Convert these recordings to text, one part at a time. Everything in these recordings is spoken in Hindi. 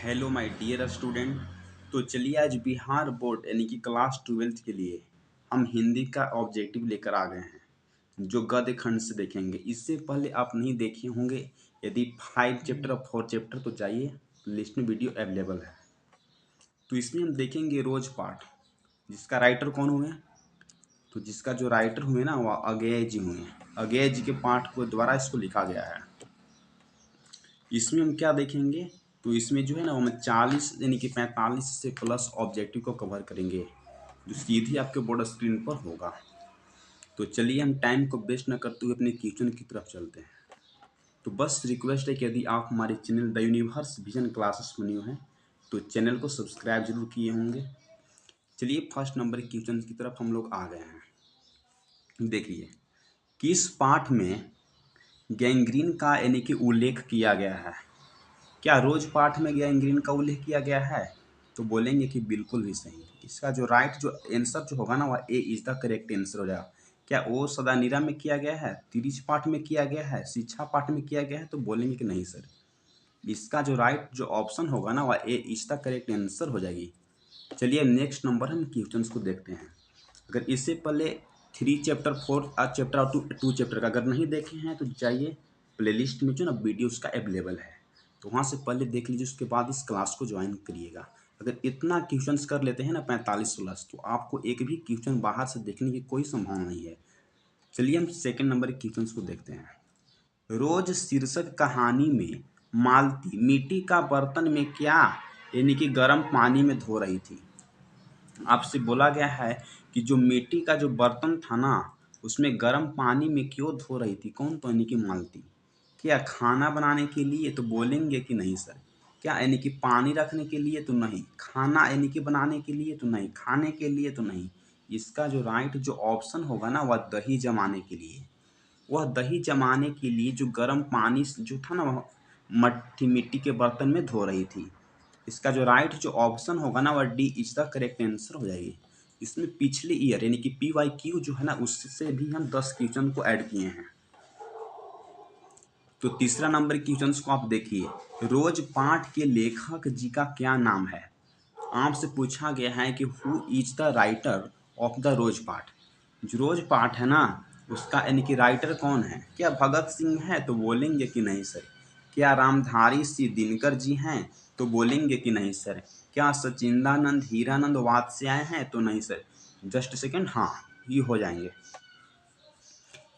Hello my dear student. तो चलिए आज बिहार बोर्ड यानी कि क्लास 12th के लिए हम हिंदी का ऑब्जेक्टिव लेकर आ गए हैं जो गद्य खंड से देखेंगे। इससे पहले आप नहीं देखे होंगे, यदि 5 चैप्टर और 4 चैप्टर तो जाइए, लिस्ट में वीडियो अवेलेबल है। तो इसमें हम देखेंगे रोज पाठ, जिसका राइटर कौन हुए, तो जिसका जो राइटर हुए ना वह अगेय जी हुए। अगेय जी के पाठ को द्वारा इसको लिखा गया है। इसमें हम क्या देखेंगे, तो इसमें जो है ना हम 40 यानी कि 45 से प्लस ऑब्जेक्टिव को कवर करेंगे जो सीधे आपके बोर्ड स्क्रीन पर होगा। तो चलिए हम टाइम को वेस्ट न करते हुए अपने क्वेश्चन की तरफ चलते हैं। तो बस रिक्वेस्ट है कि यदि आप हमारे channel the universe vision classes में न्यू हैं तो चैनल को सब्सक्राइब जरूर किए होंगे। चलिए फर्स्ट नंबर के क्वेश्चन की तरफ हम लोग आ गए हैं। देखिए, किस पाठ में गैंग्रीन का यानी कि उल्लेख किया गया है? क्या रोज पाठ में गैंग्रीन का उल्लेख किया गया है? तो बोलेंगे कि बिल्कुल भी सही। इसका जो आंसर जो होगा ना वह ए इज द करेक्ट आंसर हो जाएगा। क्या ओ सदानीरा में किया गया है, तिरिच पाठ में किया गया है, शिक्षा पाठ में किया गया है? तो बोलेंगे कि नहीं सर। इसका जो ऑप्शन होगा ना वह ए इज द करेक्ट आंसर हो जाएगी। चलिए नेक्स्ट नंबर हम क्वेश्चन को देखते हैं। अगर इससे पहले 3 चैप्टर 4 चैप्टर और 2 चैप्टर का अगर नहीं देखे हैं तो जाइए प्लेलिस्ट में जो ना वीडियो उसका अवेलेबल है, तो वहाँ से पहले देख लीजिए, उसके बाद इस क्लास को ज्वाइन करिएगा। अगर इतना क्वेश्चंस कर लेते हैं ना 45 प्लस, तो आपको एक भी क्वेश्चन बाहर से देखने की कोई संभावना नहीं है। चलिए हम सेकंड नंबर के क्वेश्चन को देखते हैं। रोज शीर्षक कहानी में मालती मिट्टी का बर्तन में क्या यानी कि गर्म पानी में धो रही थी। आपसे बोला गया है कि जो मिट्टी का जो बर्तन था ना उसमें गर्म पानी में क्यों धो रही थी, कौन? तो यानी कि मालती। क्या खाना बनाने के लिए? तो बोलेंगे कि नहीं सर। क्या यानी कि पानी रखने के लिए? तो नहीं। खाना यानी कि बनाने के लिए? तो नहीं। खाने के लिए? तो नहीं। इसका जो ऑप्शन होगा ना वह दही जमाने के लिए। वह दही जमाने के लिए जो गर्म पानी जो था ना वह मट्टी मिट्टी के बर्तन में धो रही थी। इसका जो ऑप्शन होगा ना वह D is the correct answer हो जाएगी। इसमें पिछले ईयर यानी कि PYQ जो है ना उससे भी हम 10 क्वेश्चन को ऐड किए हैं। तो तीसरा नंबर क्वेश्चन को आप देखिए। रोज पाठ के लेखक जी का क्या नाम है? आपसे पूछा गया है कि who is the writer of the rose पाठ। जो रोज पाठ है ना उसका यानी कि राइटर कौन है? क्या भगत सिंह है? तो बोलेंगे कि नहीं सर। क्या रामधारी सिंह दिनकर जी हैं? तो बोलेंगे कि नहीं सर। क्या सचिंदानंद हीरानंद वात्स्याय हैं? तो नहीं सर। जस्ट सेकेंड, हाँ ये हो जाएंगे।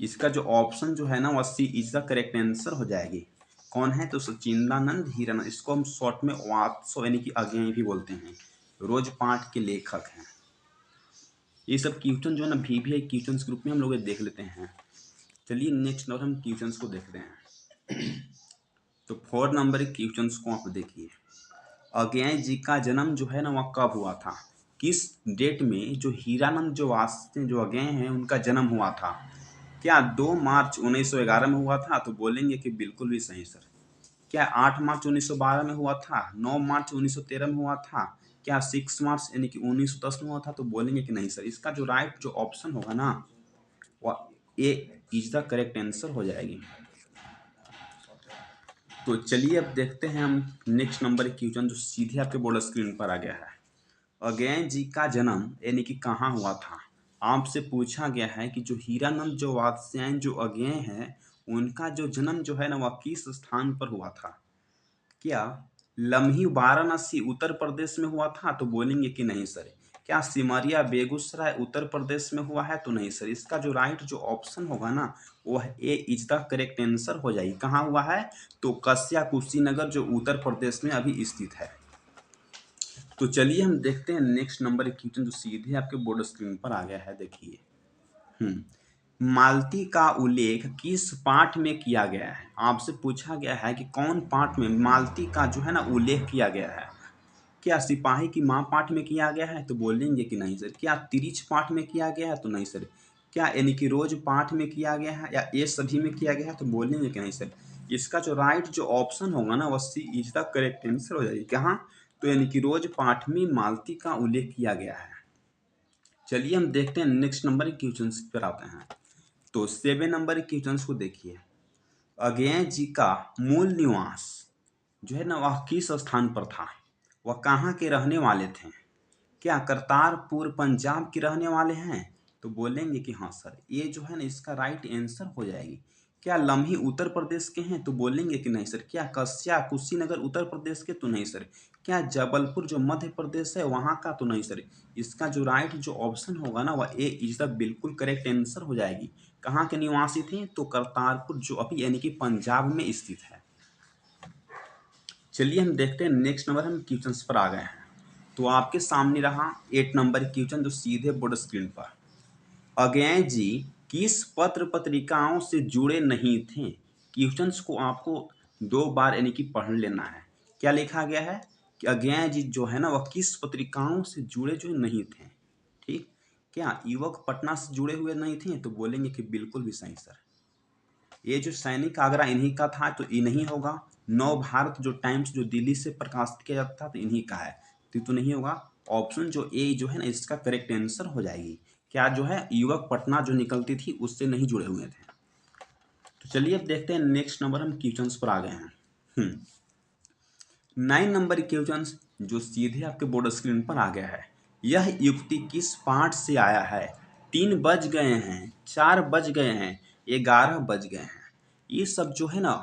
इसका जो ऑप्शन जो है ना वह सी इज द करेक्ट आंसर हो जाएगी। कौन है? तो सचिंदानंद हीरानंद। इसको हम शॉर्ट में वात्सो यानी कि अज्ञेय भी बोलते हैं। रोज पाठ के लेखक हैं। ये सब क्वेश्चन जो है ना VVI क्वेश्चन ग्रुप में हम लोग देख लेते हैं। चलिए नेक्स्ट नंबर हम क्वेश्चन को देखते हैं। तो 4 नंबर के क्वेश्चन को आप देखिए। अज्ञेय जी का जन्म जो है ना वह कब हुआ था? किस डेट में जो हीरानंद जो वास्ते जो अज्ञेय हैं उनका जन्म हुआ था? क्या 2 मार्च 1911 में हुआ था? तो बोलेंगे कि बिल्कुल भी सही सर। क्या 8 मार्च 1912 में हुआ था? 9 मार्च 1913 में हुआ था? क्या 6 मार्च यानी कि 1910 में हुआ था? तो बोलेंगे कि नहीं सर। इसका जो ऑप्शन होगा ना वह ए इज द करेक्ट आंसर हो जाएगी। तो चलिए अब देखते हैं हम नेक्स्ट नंबर क्वेश्चन जो सीधे आपके बोर्ड स्क्रीन पर आ गया है। अज्ञेय जी का जन्म यानी कि कहाँ हुआ था? आपसे पूछा गया है कि जो हीरानंद जो वात्स्यायन जो अज्ञेय हैं उनका जो जन्म जो है ना वह किस स्थान पर हुआ था? क्या लम्ही वाराणसी उत्तर प्रदेश में हुआ था? तो बोलेंगे कि नहीं सर। क्या सिमरिया बेगूसराय उत्तर प्रदेश में हुआ है? तो नहीं सर। इसका जो ऑप्शन होगा ना वह ए इज द करेक्ट आंसर हो जाएगी। कहाँ हुआ है? तो कस्या कुशीनगर जो उत्तर प्रदेश में अभी स्थित है। तो चलिए हम देखते हैं नेक्स्ट नंबर क्वेश्चन जो सीधे आपके बोर्ड स्क्रीन पर आ गया है। देखिए, मालती का उल्लेख किस पाठ में किया गया है? आपसे पूछा गया है कि कौन पाठ में मालती का जो है ना उल्लेख किया गया है। क्या सिपाही की माँ पाठ में किया गया है? तो बोलेंगे कि नहीं सर। क्या तिरिच पाठ में किया गया है? तो नहीं सर। क्या यानी कि रोज पाठ में किया गया है या ये सभी में किया गया है? तो बोलेंगे कि नहीं सर। इसका जो ऑप्शन होगा ना वह सी इज द करेक्ट आंसर हो जाएगी। कहाँ? तो यानी कि रोज पाठ में मालती का उल्लेख किया गया है। चलिए हम देखते हैं नेक्स्ट नंबर के क्वेश्चन पर आते हैं। तो 7 नंबर के क्वेश्चन को देखिए। अज्ञेय जी का मूल निवास जो है ना वह किस स्थान पर था, वह कहाँ के रहने वाले थे, क्या करतारपुर पंजाब के रहने वाले हैं, तो बोलेंगे कि हाँ सर, ये जो है ना इसका राइट आंसर हो जाएगी। क्या लम्ही उत्तर प्रदेश के हैं, तो बोलेंगे कि नहीं सर। क्या कस्या कुशीनगर उत्तर प्रदेश के, तो नहीं सर। क्या जबलपुर जो मध्य प्रदेश है वहाँ का, तो नहीं सर। इसका जो राइट जो ऑप्शन होगा ना वह ए इज द बिल्कुल करेक्ट आंसर हो जाएगी। कहाँ के निवासी थे, तो करतारपुर जो अभी यानी कि पंजाब में स्थित है। चलिए हम देखते हैं नेक्स्ट नंबर, हम क्वेश्चन पर आ गए हैं। तो आपके सामने रहा 8 नंबर क्वेश्चन जो सीधे बोर्ड स्क्रीन पर। अज्ञेय जी किस पत्र पत्रिकाओं से जुड़े नहीं थे। क्वेश्चंस को आपको 2 बार यानी कि पढ़ लेना है। क्या लिखा गया है कि अज्ञेय जी जो है ना वह किस पत्रिकाओं से जुड़े जो नहीं थे। ठीक, क्या युवक पटना से जुड़े हुए नहीं थे, तो बोलेंगे कि बिल्कुल भी सही सर। ये जो सैनिक आगरा इन्हीं का था, तो ये नहीं होगा। नव भारत जो टाइम्स जो दिल्ली से प्रकाशित किया जाता था, तो इन्हीं का है, तो नहीं होगा। ऑप्शन जो ए जो है ना इसका करेक्ट आंसर हो जाएगी। क्या जो है युवक पटना जो निकलती थी उससे नहीं जुड़े हुए थे। तो चलिए अब देखते हैं नेक्स्ट नंबर, हम क्वेश्चंस पर आ गए हैं। 9 नंबर क्वेश्चन जो सीधे आपके बोर्ड स्क्रीन पर आ गया है। यह युक्ति किस पाठ से आया है। 3 बज गए हैं, 4 बज गए हैं, 11 बज गए हैं। ये सब जो है ना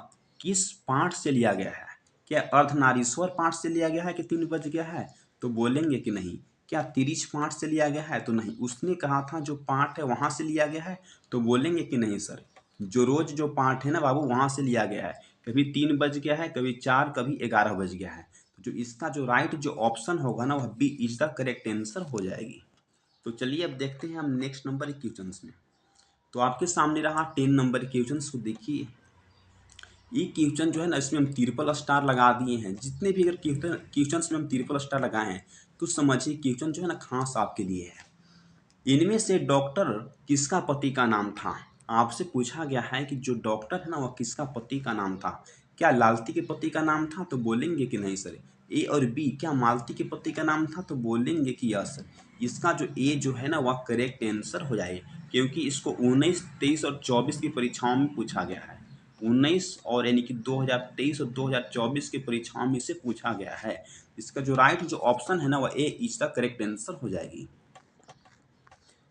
किस पाठ से लिया गया है। क्या अर्धनारीश्वर पाठ से लिया गया है कि 3 बज गया है, तो बोलेंगे कि नहीं। क्या तिरिच पाठ से लिया गया है, तो नहीं। उसने कहा था जो पाठ है वहां से लिया गया है, तो बोलेंगे कि नहीं सर। जो रोज जो पाठ है ना बाबू वहां से लिया गया है। कभी 3 बज गया है, कभी 4, कभी 11 बज गया है। तो जो इसका जो राइट जो ऑप्शन होगा ना वह B is the correct answer हो जाएगी। तो चलिए अब देखते हैं हम नेक्स्ट नंबर क्वेश्चन में। तो आपके सामने रहा 10 नंबर क्वेश्चन को देखिए। ये क्वेश्चन जो है ना इसमें हम ट्रिपल स्टार लगा दिए हैं। जितने भी अगर क्वेश्चन में हम ट्रिपल स्टार लगाए हैं तो समझिए क्वेश्चन जो है ना खास आपके लिए है। इनमें से डॉक्टर किसका पति का नाम था। आपसे पूछा गया है कि जो डॉक्टर है ना वह किसका पति का नाम था। क्या लालती के पति का नाम था, तो बोलेंगे कि नहीं सर। ए और बी, क्या मालती के पति का नाम था, तो बोलेंगे कि यस सर। इसका जो ए जो है ना वह करेक्ट आंसर हो जाएगा, क्योंकि इसको 19, 23 और 24 की परीक्षाओं में पूछा गया है। 19 और यानी कि 2023 और 2024 की परीक्षाओं में से पूछा गया है। इसका जो राइट जो ऑप्शन है ना वह ए इसका करेक्ट आंसर हो जाएगी।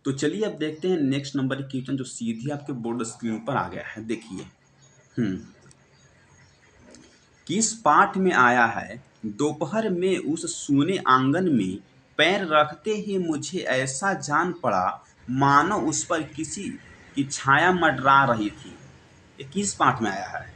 तो चलिए अब देखते हैं नेक्स्ट नंबर की क्वेश्चन जो सीधे आपके बोर्ड स्क्रीन पर आ गया है। देखिए, किस पाठ में आया है। दोपहर में उस सूने आंगन में पैर रखते ही मुझे ऐसा जान पड़ा मानो उस पर किसी की छाया मंडरा रही थी। ये किस पाठ में आया है।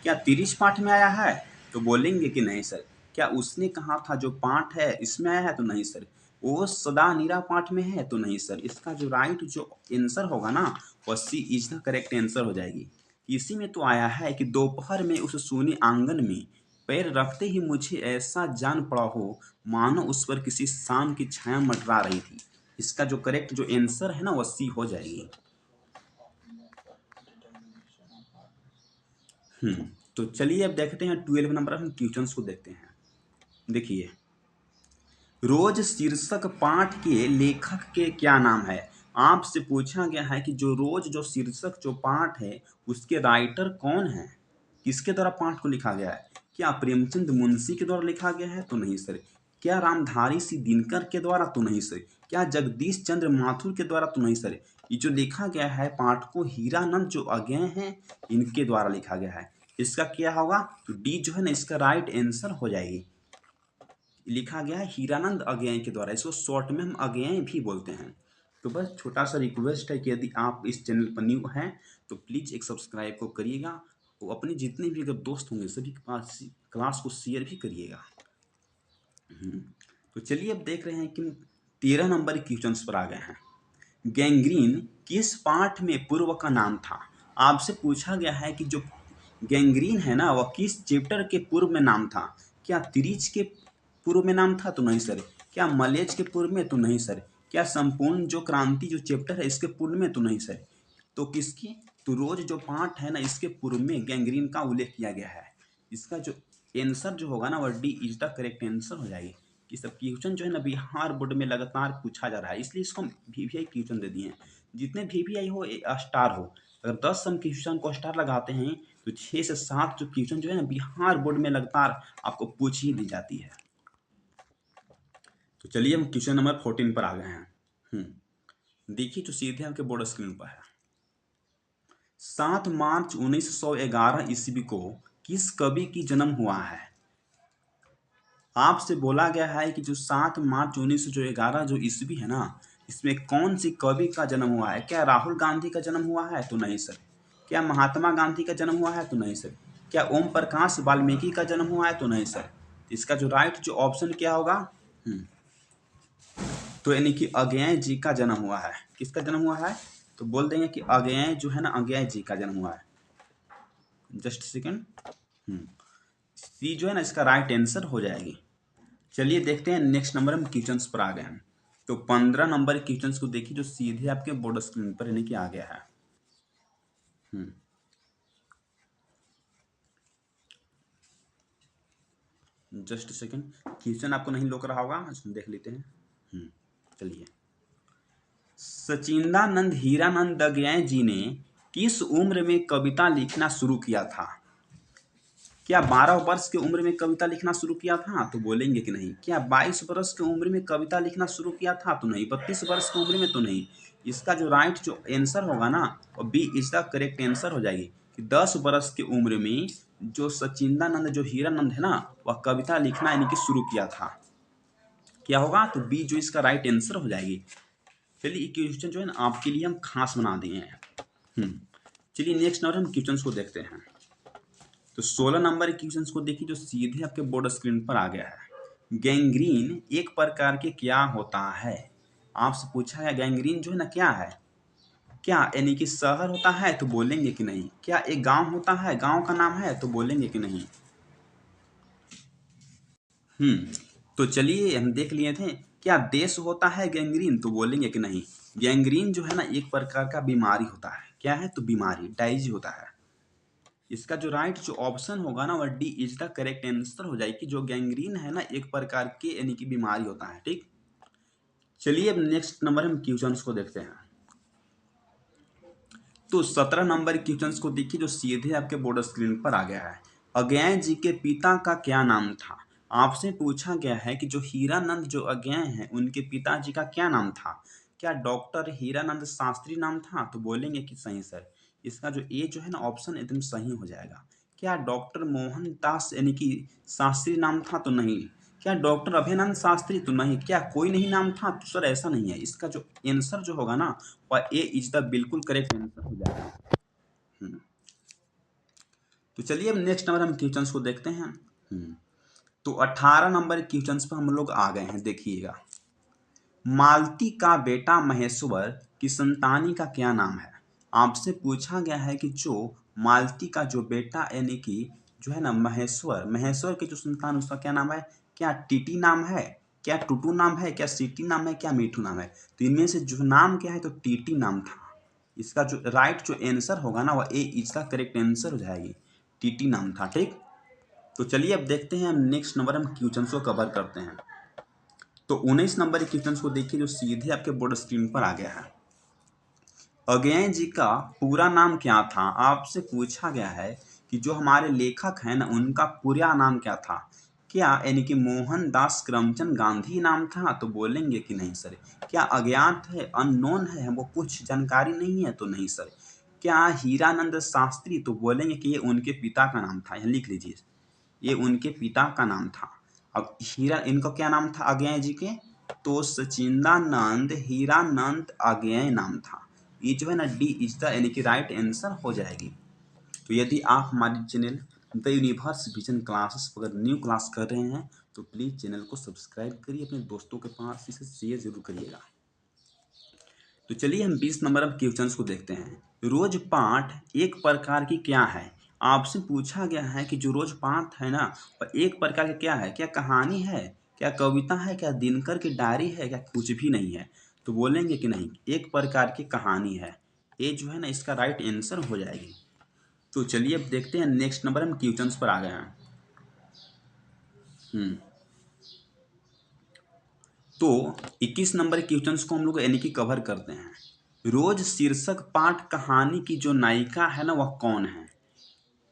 क्या तिरिश पाठ में आया है, तो बोलेंगे कि नहीं सर। क्या उसने कहा था जो पाठ है इसमें आया है, तो नहीं सर। वो सदा नीरा पाठ में है, तो नहीं सर। इसका जो राइट जो आंसर होगा ना वह सी इज द करेक्ट आंसर हो जाएगी। इसी में तो आया है कि दोपहर में उस सूने आंगन में पैर रखते ही मुझे ऐसा जान पड़ा हो मानो उस पर किसी शाम की छाया मंडरा रही थी। इसका जो करेक्ट जो आंसर है ना वह सी हो जाएगी। तो चलिए अब देखते हैं 12 नंबर, हम क्वेश्चंस को देखते हैं। देखिए, रोज शीर्षक पाठ के लेखक के क्या नाम है। आपसे पूछा गया है कि जो रोज जो शीर्षक जो पाठ है उसके राइटर कौन है, किसके द्वारा पाठ को लिखा गया है। क्या प्रेमचंद मुंशी के द्वारा लिखा गया है, तो नहीं सर। क्या रामधारी सिंह दिनकर के द्वारा, तो नहीं सर। क्या जगदीश चंद्र माथुर के द्वारा, तो नहीं सर। ये जो लिखा गया है पाठ को हीरानंद जो अज्ञेय हैं इनके द्वारा लिखा गया है। इसका क्या होगा, तो डी जो है ना इसका राइट आंसर हो जाएगी। लिखा गया है हीरानंद अज्ञेय के द्वारा। इसको शॉर्ट में हम अज्ञेय भी बोलते हैं। तो बस छोटा सा रिक्वेस्ट है कि यदि आप इस चैनल पर न्यू हैं तो प्लीज़ एक सब्सक्राइब को करिएगा और अपने जितने भी अगर दोस्त होंगे सभी के पास क्लास को शेयर भी करिएगा। तो चलिए अब देख रहे हैं कि 13 नंबर क्वेश्चन पर आ गए हैं। गैंग्रीन किस पाठ में पूर्व का नाम था। आपसे पूछा गया है कि जो गैंग्रीन है ना वह किस चैप्टर के पूर्व में नाम था। क्या त्रिच के पूर्व में नाम था, तो नहीं सर। क्या मलेच के पूर्व में, तो नहीं सर। क्या संपूर्ण जो क्रांति जो चैप्टर है इसके पूर्व में, तो नहीं सर। तो किसकी, तो रोज जो पाठ है ना इसके पूर्व में गैंग्रीन का उल्लेख किया गया है। इसका जो आंसर जो होगा ना वह D is the correct answer हो जाएगी। कि सब क्वेश्चन जो है ना बिहार बोर्ड में लगातार पूछा जा रहा है, इसलिए इसको हम वीवीआई क्वेश्चन दे दिए हैं। जितने वीवीआई हो स्टार हो, अगर 10 सम क्वेश्चन को स्टार लगाते हैं तो 6 से 7 जो क्वेश्चन जो है ना बिहार बोर्ड में लगातार आपको पूछ ही दी जाती है। तो चलिए हम क्वेश्चन नंबर 14 पर आ गए हैं। देखिए जो सीधे आपके बोर्ड स्क्रीन पर है। 7 मार्च 1911 ईस्वी को किस कवि की जन्म हुआ है? आपसे बोला गया है कि जो 7 मार्च 1911 जो ईस्वी है ना, इसमें कौन सी कवि का जन्म हुआ है? क्या राहुल गांधी का जन्म हुआ है? तो नहीं सर। क्या महात्मा गांधी का जन्म हुआ है? तो नहीं सर। क्या ओम प्रकाश वाल्मीकि का जन्म हुआ है? तो नहीं सर। इसका जो राइट जो ऑप्शन क्या होगा? तो यानी कि अज्ञेय जी का जन्म हुआ है। किसका जन्म हुआ है? तो बोल देंगे कि अज्ञेय जो है ना, अज्ञेय जी का जन्म हुआ है। Just second. सी जो है ना इसका राइट आंसर हो जाएगी। चलिए देखते हैं नेक्स्ट नंबर हम क्वेश्चंस पर आ गए हैं। तो 15 नंबर क्वेश्चंस को देखिए जो सीधे आपके बोर्ड स्क्रीन पर यानी कि आ गया है। जस्ट सेकंड, क्वेश्चन आपको नहीं लग रहा होगा, देख लेते हैं। चलिए, सचिंदानंद हीरानंद दग्याय जी ने किस उम्र में कविता लिखना शुरू किया था? क्या 12 वर्ष की उम्र में कविता लिखना शुरू किया था? तो बोलेंगे कि नहीं। क्या 22 वर्ष की उम्र में कविता लिखना शुरू किया था? तो नहीं। 32 वर्ष की उम्र में? तो नहीं। इसका जो राइट जो आंसर होगा ना वो B is the correct answer हो जाएगी कि 10 वर्ष की उम्र में जो सचिंदानंद जो हीरानंद है ना वह कविता लिखना यानी कि शुरू किया था। क्या होगा? तो बी जो इसका राइट आंसर हो जाएगी। चलिए ये क्वेश्चन जो है ना आपके लिए हम खास बना दिए हैं। चलिए नेक्स्ट नंबर हम क्वेश्चन को देखते हैं। तो 16 नंबर क्वेश्चन को देखिए जो सीधे आपके बोर्ड स्क्रीन पर आ गया है। गैंग्रीन एक प्रकार के क्या होता है? आपसे पूछा है गैंग्रीन जो है ना क्या है? क्या यानी कि शहर होता है? तो बोलेंगे कि नहीं। क्या एक गांव होता है, गांव का नाम है? तो बोलेंगे कि नहीं। तो चलिए हम देख लिए थे। क्या देश होता है गैंग्रीन? तो बोलेंगे कि नहीं। गैंग्रीन जो है ना एक प्रकार का बीमारी होता है। क्या है? तो बीमारी, डायज होता है। इसका जो राइट जो ऑप्शन होगा ना वह D is the correct answer हो जाएगी। जो गैंग्रीन है ना एक प्रकार की यानी कि बीमारी होता है। ठीक, चलिए अब नेक्स्ट नंबर हम क्वेश्चंस को देखते हैं। तो 17 नंबर क्वेश्चंस को देखिए जो सीधे आपके बोर्ड स्क्रीन पर आ गया है। अज्ञेय जी के पिता का क्या नाम था? आपसे पूछा गया है कि जो हीरानंद जो अज्ञेय हैं उनके पिताजी का क्या नाम था? क्या डॉक्टर हीरानंद शास्त्री नाम था? तो बोलेंगे कि सही सर। इसका जो ए जो है ना ऑप्शन एकदम सही हो जाएगा। क्या डॉक्टर मोहन दास यानी कि शास्त्री नाम था? तो नहीं। क्या डॉक्टर अभेनंद शास्त्री? तो नहीं। क्या कोई नहीं नाम था? तो सर ऐसा नहीं है। इसका जो आंसर जो होगा ना वह ए इज द बिल्कुल करेक्ट आंसर हो जाएगा। तो चलिए अब नेक्स्ट नंबर हम क्वेश्चंस को देखते हैं। तो 18 नंबर क्वेश्चंस पर हम लोग आ गए हैं। देखिएगा, मालती का बेटा महेश्वर की संतानी का क्या नाम है? आपसे पूछा गया है कि जो मालती का जो बेटा यानी कि जो है ना महेश्वर, महेश्वर की जो संतान उसका क्या नाम है? क्या टीटी नाम है? क्या टूटू नाम है? क्या सीटी नाम है? क्या मीठू नाम है? तो इनमें से जो नाम क्या है? तो टीटी नाम था। इसका जो राइट जो आंसर होगा ना वह ए इसका करेक्ट आंसर हो जाएगी। टीटी नाम था। ठीक, तो चलिए अब देखते हैं हम नेक्स्ट नंबर हम क्वेश्चन को कवर करते हैं। तो 19 नंबर क्वेश्चन को देखिए जो सीधे आपके बोर्ड स्क्रीन पर आ गया है। अज्ञेय जी का पूरा नाम क्या था? आपसे पूछा गया है कि जो हमारे लेखक हैं ना उनका पूरा नाम क्या था? क्या यानी कि मोहनदास करमचंद गांधी नाम था? तो बोलेंगे कि नहीं सर। क्या अज्ञात है, अननोन है, हमको कुछ जानकारी नहीं है? तो नहीं सर। क्या हीरानंद शास्त्री? तो बोलेंगे कि ये उनके पिता का नाम था। यहाँ लिख लीजिए, ये उनके पिता का नाम था। अब हीरा इनका क्या नाम था अज्ञेय जी के? तो सचिंदानंद हीरानंद अज्ञेय नाम था। ये जो है ना डी इज द यानी कि राइट आंसर हो जाएगी। तो यदि आप हमारे channel the universe vision classes अगर न्यू क्लास कर रहे हैं तो प्लीज़ चैनल को सब्सक्राइब करिए, अपने दोस्तों के पास इसे शेयर जरूर करिएगा। तो चलिए हम 20 नंबर अब क्वेश्चंस को देखते हैं। रोज पाठ एक प्रकार की क्या है? आपसे पूछा गया है कि जो रोज पाठ है ना वह एक प्रकार की क्या है? क्या कहानी है? क्या कविता है? क्या दिनकर की डायरी है? क्या कुछ भी नहीं है? तो बोलेंगे कि नहीं, एक प्रकार की कहानी है। ये जो है ना इसका राइट आंसर हो जाएगी। तो चलिए अब देखते हैं नेक्स्ट नंबर हम क्वेश्चंस पर आ गए हैं। तो 21 नंबर क्वेश्चंस को हम लोग यानी कि कवर करते हैं। रोज शीर्षक पाठ कहानी की जो नायिका है ना वह कौन है?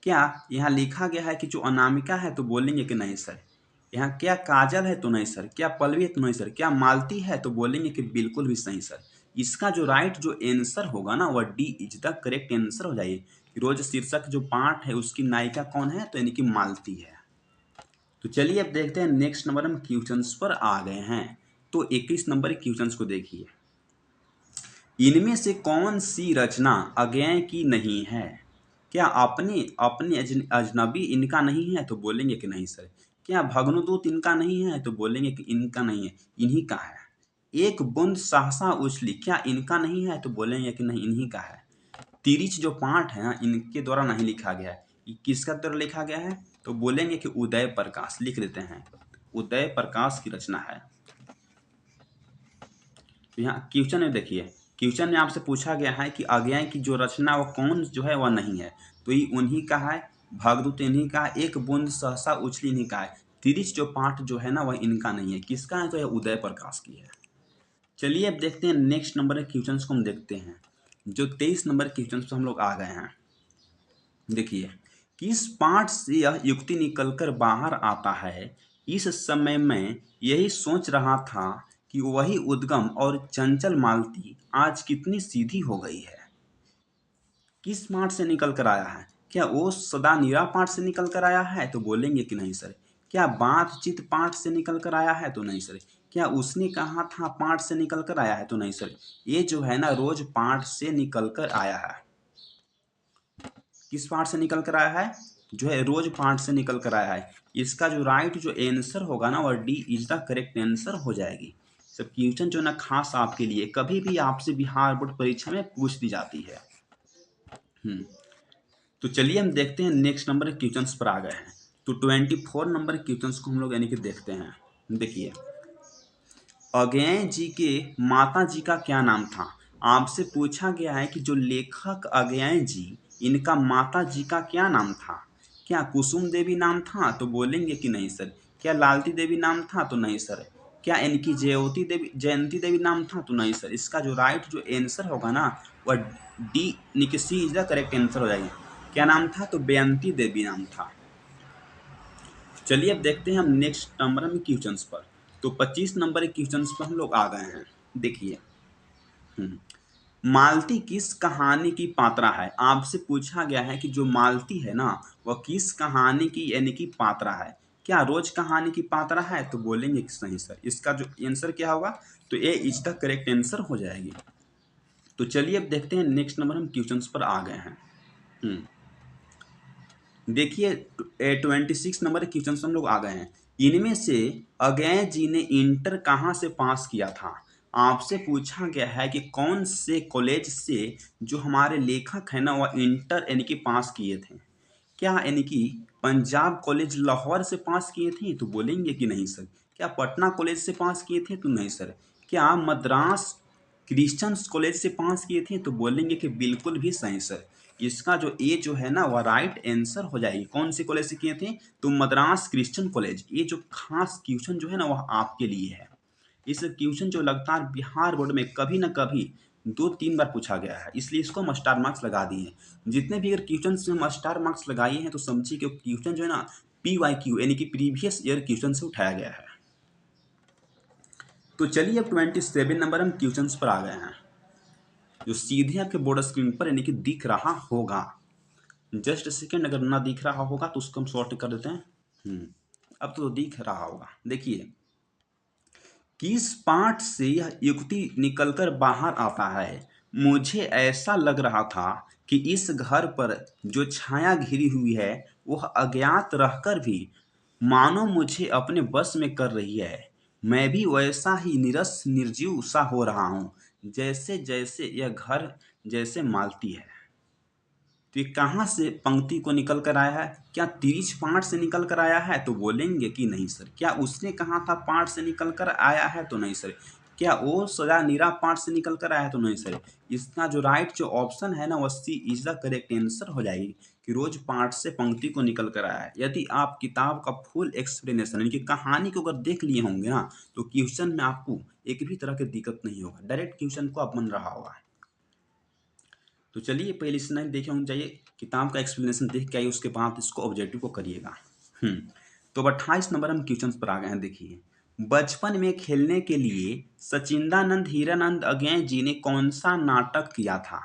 क्या यहाँ लिखा गया है कि जो अनामिका है तो बोलेंगे कि नहीं सर। यहाँ क्या काजल है तो नहीं सर। क्या पल्लवी है तो नहीं सर। क्या मालती है तो बोलेंगे कि बिल्कुल भी सही सर। इसका जो राइट जो आंसर होगा ना वह D is the correct answer हो जाएगी कि रोज शीर्षक जो पाठ है उसकी नायिका कौन है तो यानी कि मालती है। तो चलिए अब देखते हैं नेक्स्ट नंबर हम क्वेश्चंस पर आ गए हैं। तो 21 नंबर क्वेश्चंस को देखिए। इनमें से कौन सी रचना अज्ञेय की नहीं है? क्या अपने अपने अजनबी इनका नहीं है तो बोलेंगे कि नहीं सर। क्या भग्नदूत इनका नहीं है तो बोलेंगे कि इनका नहीं है, इन्हीं का है। एक बूंद सहसा उछली, क्या इनका नहीं है तो बोलेंगे कि नहीं इन्हीं का है। तिरिच जो पाठ है ना इनके द्वारा नहीं लिखा गया है। ये किसका द्वारा लिखा गया है तो बोलेंगे कि उदय प्रकाश। लिख देते हैं, उदय प्रकाश की रचना है। तो यहाँ क्वेश्चन में देखिए, क्वेश्चन में आपसे पूछा गया है कि अज्ञेय की जो रचना वो कौन जो है वह नहीं है, तो ये उन्हीं का है। भगदूत इन्हीं का है। एक बूंद सहसा उछली इन्हीं का है। तिरिच जो पाठ जो है ना वह इनका नहीं है। किसका है तो यह उदय प्रकाश की है। चलिए अब देखते हैं नेक्स्ट नंबर के क्वेश्चन को हम देखते हैं। जो 23 नंबर क्वेश्चन पे हम लोग आ गए हैं। देखिए, किस पाठ से यह युक्ति निकलकर बाहर आता है? इस समय मैं यही सोच रहा था कि वही उद्गम और चंचल मालती आज कितनी सीधी हो गई है। किस पाठ से निकल कर आया है? क्या वो सदा नीरा पाठ से निकल कर आया है तो बोलेंगे कि नहीं सर। क्या बातचीत पाठ से निकल कर आया है तो नहीं सर। क्या उसने कहा था पाठ से निकल कर आया है तो नहीं सर। ये जो है ना रोज पाठ से निकल कर आया है। किस पार्ट से निकल कर आया है? जो है रोज पार्ट से निकल कर आया है। इसका जो राइट जो आंसर होगा ना वह D is the correct answer हो जाएगी। सब क्वेश्चन जो ना खास आपके लिए कभी भी आपसे बिहार बोर्ड परीक्षा में पूछ दी जाती है। तो चलिए हम देखते हैं नेक्स्ट नंबर के क्वेश्चन पर आ गए हैं। तो 24 नंबर क्वेश्चन को हम लोग यानी कि देखते हैं। देखिए, अज्ञेय जी के माता जी का क्या नाम था? आपसे पूछा गया है कि जो लेखक अज्ञेय जी इनका माता जी का क्या नाम था? क्या कुसुम देवी नाम था तो बोलेंगे कि नहीं सर। क्या लालती देवी नाम था तो नहीं सर। क्या इनकी जयंती देवी नाम था तो नहीं सर। इसका जो राइट जो आंसर होगा ना वह डी निकसी इज द करेक्ट आंसर हो जाएगी। क्या नाम था तो बेअंती देवी नाम था। चलिए अब देखते हैं हम नेक्स्ट नंबर में क्वेश्चंस पर। तो 25 नंबर के क्वेश्चंस पर हम लोग आ गए हैं। देखिए, मालती किस कहानी की पात्रा है? आपसे पूछा गया है कि जो मालती है ना वह किस कहानी की यानी कि पात्रा है। क्या रोज कहानी की पात्रा है तो बोलेंगे कि सही सर। इसका जो आंसर क्या होगा तो ए इज द करेक्ट आंसर हो जाएगी। तो चलिए अब देखते हैं नेक्स्ट नंबर हम क्वेश्चंस पर आ गए हैं। देखिए, 26 नंबर क्वेश्चन हम लोग आ गए हैं। इनमें से अज्ञेय जी ने इंटर कहाँ से पास किया था? आपसे पूछा गया है कि कौन से कॉलेज से जो हमारे लेखक है ना वह इंटर यानी कि पास किए थे। क्या यानी कि पंजाब कॉलेज लाहौर से पास किए थे तो बोलेंगे कि नहीं सर। क्या पटना कॉलेज से पास किए थे तो नहीं सर। क्या मद्रास क्रिश्चियंस कॉलेज से पास किए थे तो बोलेंगे कि बिल्कुल भी सही सर। इसका जो ए जो है ना वह राइट आंसर हो जाएगी। कौन से कॉलेज से किए थे तो मद्रास क्रिश्चियन कॉलेज। ये जो खास क्वेश्चन जो है ना वह आपके लिए है। इस क्वेश्चन जो लगातार बिहार बोर्ड में कभी ना कभी 2-3 बार पूछा गया है, इसलिए इसको हम स्टार मार्क्स लगा दिए हैं। जितने भी अगर क्वेश्चन में हम स्टार मार्क्स लगाए हैं तो समझिए कि क्वेश्चन जो है ना PYQ यानी कि प्रीवियस ईयर क्वेश्चन से उठाया गया है। तो चलिए अब 27 नंबर हम क्वेश्चन पर आ गए हैं, जो सीधे आपके बोर्ड स्क्रीन पर यानी कि दिख रहा होगा। जस्ट सेकेंड, अगर ना दिख रहा होगा तो उसको हम शॉर्ट कर देते हैं। अब तो दिख रहा होगा। देखिए, किस पाठ से यह युक्ति निकलकर बाहर आता है? मुझे ऐसा लग रहा था कि इस घर पर जो छाया घिरी हुई है वह अज्ञात रहकर भी मानो मुझे अपने बस में कर रही है। मैं भी वैसा ही निरस निर्जीव सा हो रहा हूँ जैसे जैसे यह घर जैसे मालती है। तो ये कहाँ से पंक्ति को निकल कर आया है? क्या तिरिच पाठ से निकल कर आया है तो बोलेंगे कि नहीं सर। क्या उसने कहा था पाठ से निकल कर आया है तो नहीं सर। क्या वो सदा नीरा पाठ से निकल कर आया है तो नहीं सर। इसका जो राइट जो ऑप्शन है ना वो सी इज द करेक्ट आंसर हो जाएगी कि रोज पाठ से पंक्ति को निकल कर आया है। यदि आप किताब का फुल एक्सप्लेनेशन यानी कि कहानी को अगर देख लिए होंगे ना तो क्वेश्चन में आपको एक भी तरह की दिक्कत नहीं होगा। डायरेक्ट क्वेश्चन को आप बन रहा होगा। तो चलिए पहले इससे नहीं देखे होना चाहिए, किताब का एक्सप्लेनेशन देख के आइए, उसके बाद इसको ऑब्जेक्टिव को करिएगा। तो अब 28 नंबर हम क्वेश्चन पर आ गए हैं। देखिए, बचपन में खेलने के लिए सचिंदानंद हीरानंद अज्ञे जी ने कौन सा नाटक किया था?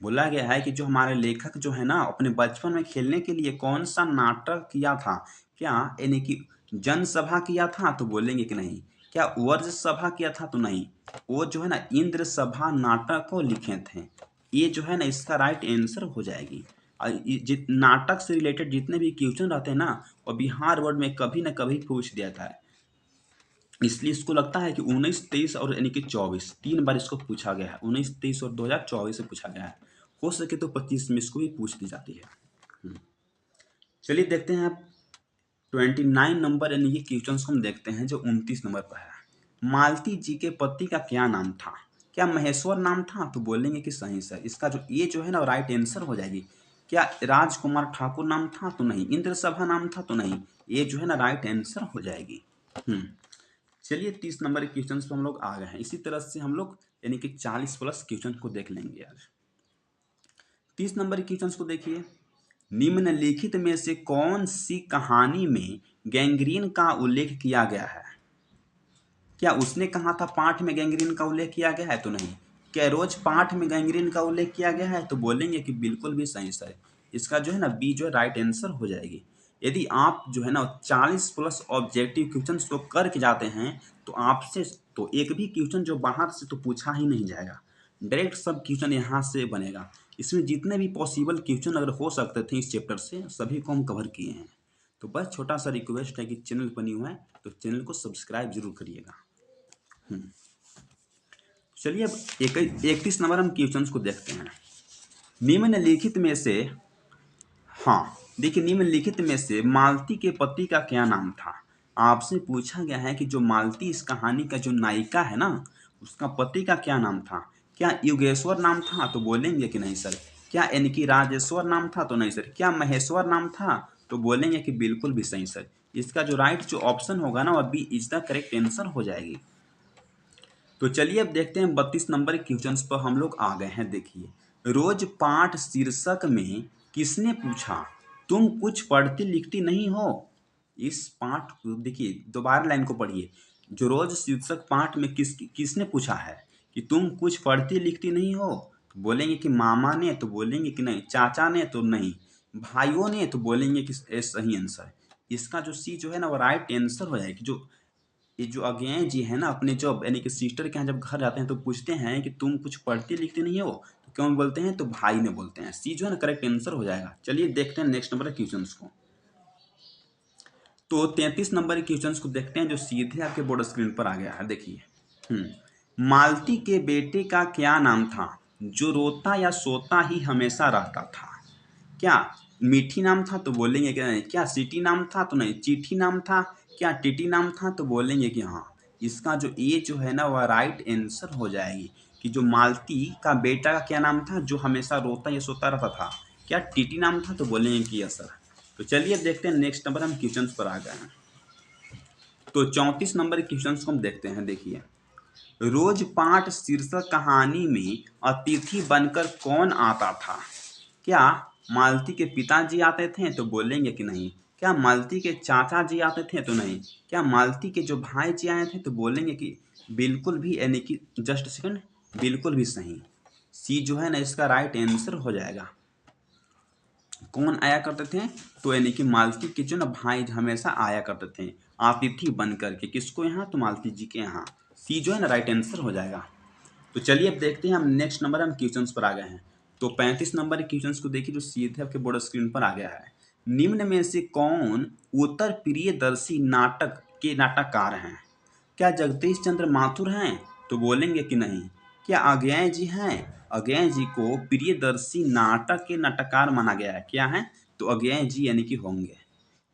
बोला गया है कि जो हमारे लेखक जो है ना, अपने बचपन में खेलने के लिए कौन सा नाटक किया था? क्या यानी कि जनसभा किया था? तो बोलेंगे कि नहीं। क्या वर्ज सभा किया था? तो नहीं। वो जो है ना इंद्र सभा नाटक को लिखे थे। ये जो है ना इसका राइट आंसर हो जाएगी। और नाटक से रिलेटेड जितने भी क्वेश्चन रहते हैं ना, वो बिहार बोर्ड में कभी ना कभी पूछ दिया था। इसलिए इसको लगता है कि 19, 23 और यानी कि 24 तीन बार इसको पूछा गया है। 19, 23 और 2024 से पूछा गया है। हो सके तो 25 में इसको भी पूछ दी जाती है। चलिए देखते हैं आप 29 नंबर यानी कि क्वेश्चन को हम देखते हैं, जो 29 नंबर पर है। मालती जी के पति का क्या नाम था? क्या महेश्वर नाम था? तो बोलेंगे कि सही सर। इसका जो ये जो है ना राइट आंसर हो जाएगी। क्या राजकुमार ठाकुर नाम था? तो नहीं। इंद्र सभा नाम था? तो नहीं। ये जो है ना राइट आंसर हो जाएगी। चलिए 30 नंबर के क्वेश्चन पर हम लोग आ गए हैं। इसी तरह से हम लोग यानी कि 40 प्लस क्वेश्चन को देख लेंगे आज। 30 नंबर के क्वेश्चन को देखिए। निम्नलिखित में से कौन सी कहानी में गैंग्रीन का उल्लेख किया गया है? क्या उसने कहा था पाठ में गैंग्रीन का उल्लेख किया गया है? तो नहीं। क्या रोज पाठ में गैंग्रीन का उल्लेख किया गया है? तो बोलेंगे कि बिल्कुल भी सही सर। इसका जो है ना बी जो है राइट आंसर हो जाएगी। यदि आप जो है ना 40 प्लस ऑब्जेक्टिव क्वेश्चन को करके जाते हैं, तो आपसे तो एक भी क्वेश्चन जो बाहर से तो पूछा ही नहीं जाएगा। डायरेक्ट सब क्वेश्चन यहाँ से बनेगा। इसमें जितने भी पॉसिबल क्वेश्चन अगर हो सकते थे इस चैप्टर से, सभी को हम कवर किए हैं। तो बस छोटा सा रिक्वेस्ट है कि चैनल बनी हुआ है तो चैनल को सब्सक्राइब जरूर करिएगा। चलिए अब 31 नंबर हम क्वेश्चन को देखते हैं। निम्नलिखित में से देखिए, निम्नलिखित में से मालती के पति का क्या नाम था? आपसे पूछा गया है कि जो मालती इस कहानी का जो नायिका है ना, उसका पति का क्या नाम था? क्या युगेश्वर नाम था? तो बोलेंगे कि नहीं सर। क्या यानी कि राजेश्वर नाम था? तो नहीं सर। क्या महेश्वर नाम था? तो बोलेंगे कि बिल्कुल भी सही सर। इसका जो राइट जो ऑप्शन होगा ना, वह B is the correct answer हो जाएगी। तो चलिए अब देखते हैं 32 नंबर क्वेश्चन पर हम लोग आ गए हैं। देखिए, रोज पाठ शीर्षक में किसने पूछा तुम कुछ पढ़ती लिखती नहीं हो? इस पाठ को देखिए, दोबारा लाइन को पढ़िए। जो रोज शीर्षक पाठ में किसने पूछा है कि तुम कुछ पढ़ती लिखती नहीं हो? तो बोलेंगे कि मामा ने? तो बोलेंगे कि नहीं। चाचा ने? तो नहीं। भाइयों ने? तो बोलेंगे कि सही आंसर। इसका जो सी जो है ना वो राइट आंसर हो जाएगी। जो ये जो अज्ञे जी है ना, अपने जब यानी कि सिस्टर के यहाँ जब घर जाते हैं तो पूछते हैं कि तुम कुछ पढ़ती लिखती नहीं हो? तो क्यों बोलते हैं? तो भाई ने बोलते हैं। सी जो है ना करेक्ट आंसर हो जाएगा। चलिए देखते हैं नेक्स्ट नंबर क्वेश्चन को। तो 33 नंबर क्वेश्चन को देखते हैं, जो सीधे आपके बोर्ड स्क्रीन पर आ गया है। देखिए, मालती के बेटे का क्या नाम था जो रोता या सोता ही हमेशा रहता था? क्या मीठी नाम था? तो बोलेंगे कि नहीं। क्या सीटी नाम था? तो नहीं। चीठी नाम था? क्या टीटी नाम था? तो बोलेंगे कि हाँ। इसका जो ए जो है ना वह राइट आंसर हो जाएगी कि जो मालती का बेटा का क्या नाम था जो हमेशा रोता या सोता रहता था? क्या टीटी नाम था? तो बोलेंगे कि यस सर। तो चलिए देखते हैं नेक्स्ट नंबर हम क्वेश्चन पर आ गए हैं। तो 34 नंबर क्वेश्चन को हम देखते हैं। देखिए, रोज पाठ शीर्षक कहानी में अतिथि बनकर कौन आता था? क्या मालती के पिताजी आते थे? तो बोलेंगे कि नहीं। क्या मालती के चाचा जी आते थे? तो नहीं। क्या मालती के जो भाई जी आए थे? तो बोलेंगे कि बिल्कुल भी यानी कि जस्ट सेकंड, बिल्कुल भी सही। सी जो है ना इसका राइट आंसर हो जाएगा। कौन आया करते थे? तो यानी कि मालती के जो ना भाई हमेशा आया करते थे अतिथि बन करके। किसको यहाँ? तो मालती जी के यहाँ। सी जो है ना राइट आंसर हो जाएगा। तो चलिए अब देखते हैं हम नेक्स्ट नंबर हम क्वेश्चन पर आ गए हैं। तो 35 नंबर क्वेश्चन को देखिए, जो सीधे आपके बोर्ड स्क्रीन पर आ गया है। निम्न में से कौन उत्तर प्रियदर्शी नाटक के नाटककार हैं? क्या जगदीश चंद्र माथुर हैं? तो बोलेंगे कि नहीं। क्या अज्ञे जी हैं? अज्ञे जी को प्रियदर्शी नाटक के नाटककार माना गया है। क्या है? तो अज्ञे जी यानी कि होंगे।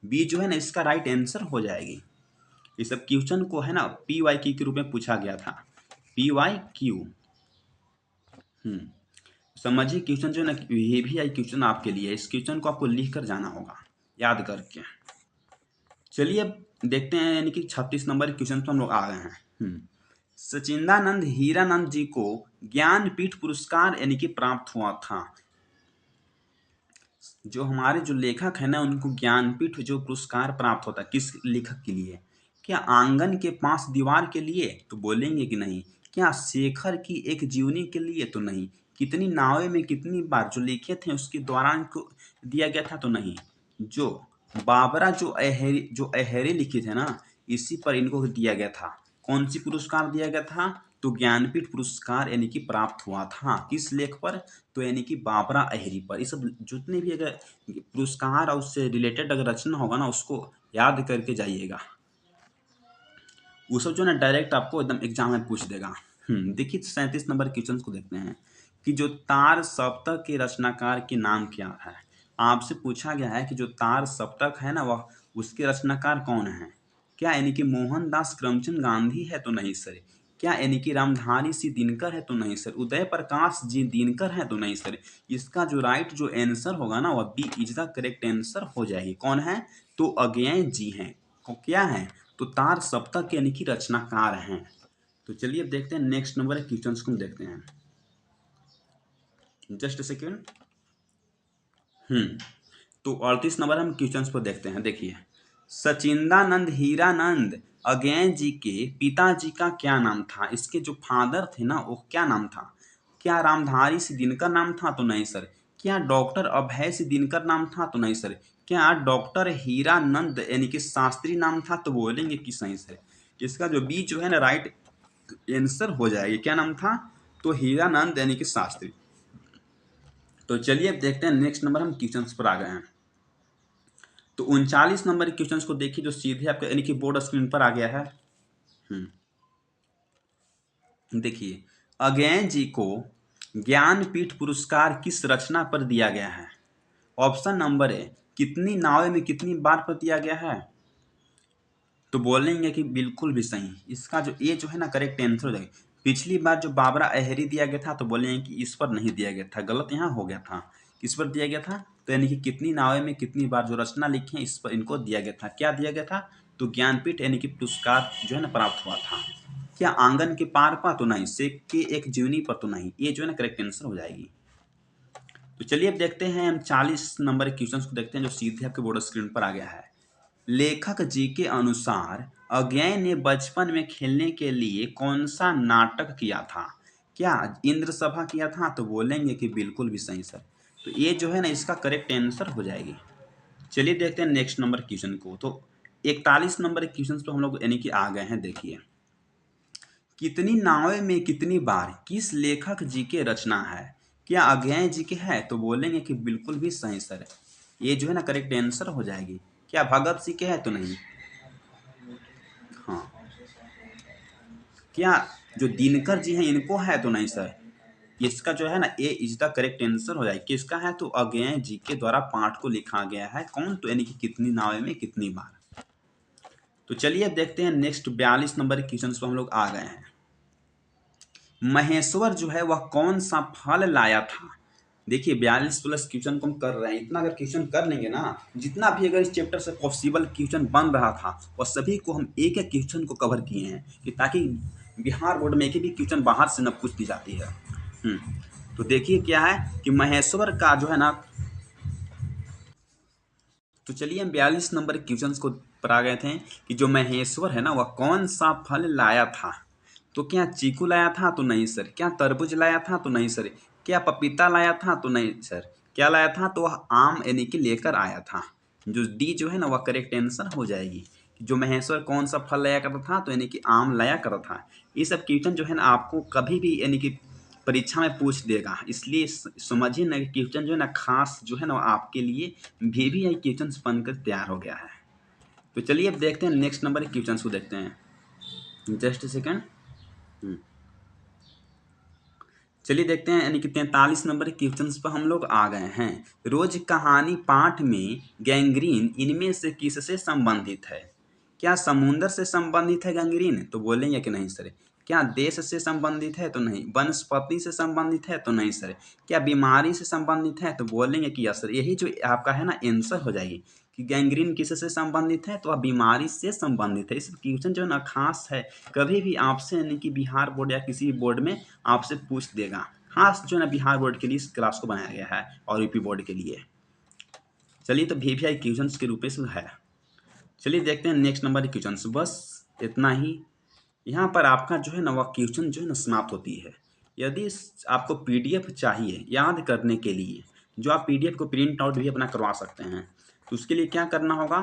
बी जो है ना इसका राइट आंसर हो जाएगी। ये सब क्वेश्चन को है ना PYQ के रूप में पूछा गया था। PYQ। समझिए क्वेश्चन जो है ना ये भी आई क्वेश्चन आपके लिए। इस क्वेश्चन को आपको लिख कर जाना होगा याद करके। चलिए अब देखते हैं यानी कि 36 नंबर क्वेश्चन पर हम लोग आ गए हैं। सचिंदानंद हीरानंद जी को ज्ञानपीठ पुरस्कार यानी कि प्राप्त हुआ था। जो हमारे जो लेखक है ना, उनको ज्ञानपीठ जो पुरस्कार प्राप्त होता है, किस लेखक के लिए? क्या आंगन के पास दीवार के लिए? तो बोलेंगे कि नहीं। क्या शेखर की एक जीवनी के लिए? तो नहीं। कितनी नावें में कितनी बार जो लिखे थे उसके दौरान को दिया गया था? तो नहीं। जो बाबरा जो अहेरे लिखे थे ना, इसी पर इनको दिया गया था। कौन सी पुरस्कार दिया गया था? तो ज्ञानपीठ पुरस्कार यानी कि प्राप्त हुआ था। किस लेख पर? तो यानी कि बाबरा अहेरी पर। ये सब जितने भी अगर पुरस्कार और उससे रिलेटेड अगर रचना होगा ना, उसको याद करके जाइएगा। वो सब जो ना डायरेक्ट आपको एकदम एग्जाम में पूछ देगा। देखिए 37 नंबर क्वेश्चन को देखते हैं कि जो तार सप्तक के रचनाकार के नाम क्या है। आपसे पूछा गया है कि जो तार सप्तक है ना, वह उसके रचनाकार कौन है? क्या यानी कि मोहनदास करमचंद गांधी है? तो नहीं सर। क्या यानी कि रामधारी सिंह दिनकर है? तो नहीं सर। उदय प्रकाश जी दिनकर है? तो नहीं सर। इसका जो राइट जो आंसर होगा ना, वह B is the correct answer हो जाएगी। कौन है? तो अज्ञेय जी हैं। क्या है? तो तार सप्तक यानी कि रचनाकार हैं। तो चलिए अब देखते हैं नेक्स्ट नंबर क्वेश्चंस को देखते हैं। Just second. तो 38 नंबर हम क्वेश्चंस को देखते हैं। देखिए, सचिंदानंद हीरानंद अज्ञेय जी के पिताजी का क्या नाम था? इसके जो फादर थे ना, वो क्या नाम था? क्या रामधारी सिंह दिनकर नाम था? तो नहीं सर। क्या डॉक्टर अभय सिंह दिनकर नाम था? तो नहीं सर। क्या डॉक्टर हीरानंद यानी कि शास्त्री नाम था? तो बोलेंगे कि सही सर। इसका जो बी जो है ना, राइट आंसर हो जाएगी। क्या नाम था? तो हीरानंद यानी कि शास्त्री। तो चलिए अब देखते हैं नेक्स्ट नंबर हम क्वेश्चंस पर आ गए हैं। तो 39 नंबर क्वेश्चंस को देखिए, जो सीधे आपके यानी कि बोर्ड स्क्रीन पर आ गया है। देखिए, अज्ञेय जी को ज्ञानपीठ पुरस्कार किस रचना पर दिया गया है? ऑप्शन नंबर ए, कितनी नावें में कितनी बार पर दिया गया है? तो बोलेंगे कि बिल्कुल भी सही। इसका जो ए जो है ना, करेक्ट आंसर हो जाएगा। पिछली बार जो बाबरा अहेरी दिया गया था, तो बोलेंगे कि इस पर नहीं दिया गया था, गलत यहाँ हो गया था। किस पर दिया गया था? तो यानी कि कितनी नावें में कितनी बार जो रचना लिखी है, इस पर इनको दिया गया था। क्या दिया गया था? तो ज्ञानपीठ यानी कि पुरस्कार जो है ना, प्राप्त हुआ था। क्या आंगन के पार पर? तो नहीं। शेख के एक जीवनी पर? तो नहीं। ये जो है ना, करेक्ट आंसर हो जाएगी। तो चलिए अब देखते हैं हम 40 नंबर क्वेश्चन को देखते हैं, जो सीधे आपके बोर्ड स्क्रीन पर आ गया है। लेखक जी के अनुसार अज्ञेय ने बचपन में खेलने के लिए कौन सा नाटक किया था? क्या इंद्र सभा किया था? तो बोलेंगे कि बिल्कुल भी सही सर। तो ये जो है ना, इसका करेक्ट आंसर हो जाएगी। चलिए देखते हैं नेक्स्ट नंबर क्वेश्चन को। तो 41 नंबर क्वेश्चन तो हम लोग यानी कि आ गए हैं। देखिए, कितनी नावें में कितनी बार किस लेखक जी के रचना है? क्या अज्ञेय जी के है? तो बोलेंगे कि बिल्कुल भी सही सर। ये जो है ना, करेक्ट आंसर हो जाएगी। क्या भगत सिंह के है? तो नहीं। हाँ। क्या जो दिनकर जी हैं इनको है? तो नहीं सर। इसका जो है ना, ए इज द करेक्ट आंसर हो जाएगा। किसका है? तो अज्ञेय जी के द्वारा पाठ को लिखा गया है। कौन? तो यानी कि कितनी नावें में कितनी बार। तो चलिए अब देखते हैं नेक्स्ट 42 नंबर क्वेश्चन पर हम लोग आ गए हैं। महेश्वर जो है वह कौन सा फल लाया था? देखिए 42 प्लस क्वेश्चन को हम कर रहे हैं। इतना अगर क्वेश्चन कर लेंगे ना, जितना भी अगर इस चैप्टर से पॉसिबल क्वेश्चन बन रहा था, वह सभी को हम एक एक क्वेश्चन को कवर किए हैं, कि ताकि बिहार बोर्ड में एक भी क्वेश्चन बाहर से न पूछ दी जाती है। तो देखिए क्या है कि महेश्वर का जो है ना, तो चलिए हम 42 नंबर क्वेश्चन को पर आ गए थे कि जो महेश्वर है ना, वह कौन सा फल लाया था? तो क्या चीकू लाया था? तो नहीं सर। क्या तरबूज लाया था? तो नहीं सर। क्या पपीता लाया था? तो नहीं सर। क्या लाया था? तो वह आम यानी कि लेकर आया था। जो डी जो है ना, वह करेक्ट आंसर हो जाएगी। जो महेश्वर कौन सा फल लाया करता था? तो यानी कि आम लाया करता था। ये सब क्वेश्चन जो है ना, आपको कभी भी यानी कि परीक्षा में पूछ देगा। इसलिए समझिए ना, क्वेश्चन जो है ना, खास जो है ना, आपके लिए भी क्वेश्चन बनकर तैयार हो गया है। तो चलिए अब देखते हैं नेक्स्ट नंबर क्वेश्चन को देखते हैं। Just second. चलिए देखते हैं, यानी कि 43 नंबर क्वेश्चन पर हम लोग आ गए हैं। रोज कहानी पाठ में गैंग्रीन इनमें से किससे संबंधित है? क्या समुद्र से संबंधित है गैंग्रीन? तो बोलेंगे कि नहीं सर। क्या देश से संबंधित है? तो नहीं। वनस्पति से संबंधित है? तो नहीं सर। क्या बीमारी से संबंधित है? तो बोलेंगे कि यस सर। यही जो आपका है ना, आंसर हो जाएगी। कि गैंग्रीन किससे संबंधित है, तो वह बीमारी से संबंधित है। इस क्वेश्चन जो है ना खास है, कभी भी आपसे यानी कि बिहार बोर्ड या किसी भी बोर्ड में आपसे पूछ देगा। खास जो है ना बिहार बोर्ड के लिए इस क्लास को बनाया गया है और यूपी बोर्ड के लिए। चलिए तो वीवीआई क्वेश्चन के रूप में है। चलिए देखते हैं नेक्स्ट नंबर के क्वेश्चन। बस इतना ही। यहाँ पर आपका जो है ना वह क्वेश्चन जो है ना समाप्त होती है। यदि आपको पीडीएफ चाहिए याद करने के लिए, जो आप पीडीएफ को प्रिंट आउट भी अपना करवा सकते हैं, तो उसके लिए क्या करना होगा,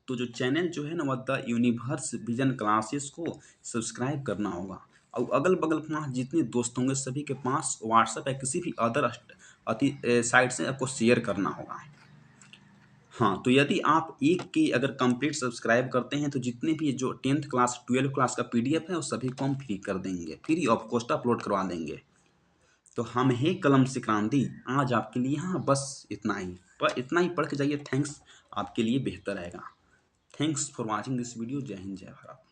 तो जो चैनल जो है ना वह द यूनिवर्स विजन क्लासेस को सब्सक्राइब करना होगा और अगल बगल पास जितने दोस्त होंगे सभी के पास व्हाट्सएप या किसी भी अदर साइट से आपको शेयर करना होगा। हाँ, तो यदि आप एक की अगर कंप्लीट सब्सक्राइब करते हैं तो जितने भी जो 10th क्लास 12th क्लास का पीडीएफ है वो सभी को हम फ्री कर देंगे, फ्री ऑफ कॉस्ट अपलोड करवा देंगे। तो हम हैं कलम से क्रांति आज आपके लिए। हाँ बस इतना ही, पर इतना ही पढ़ के जाइए। थैंक्स, आपके लिए बेहतर रहेगा। Thanks for watching this video. जय हिंद, जय भारत।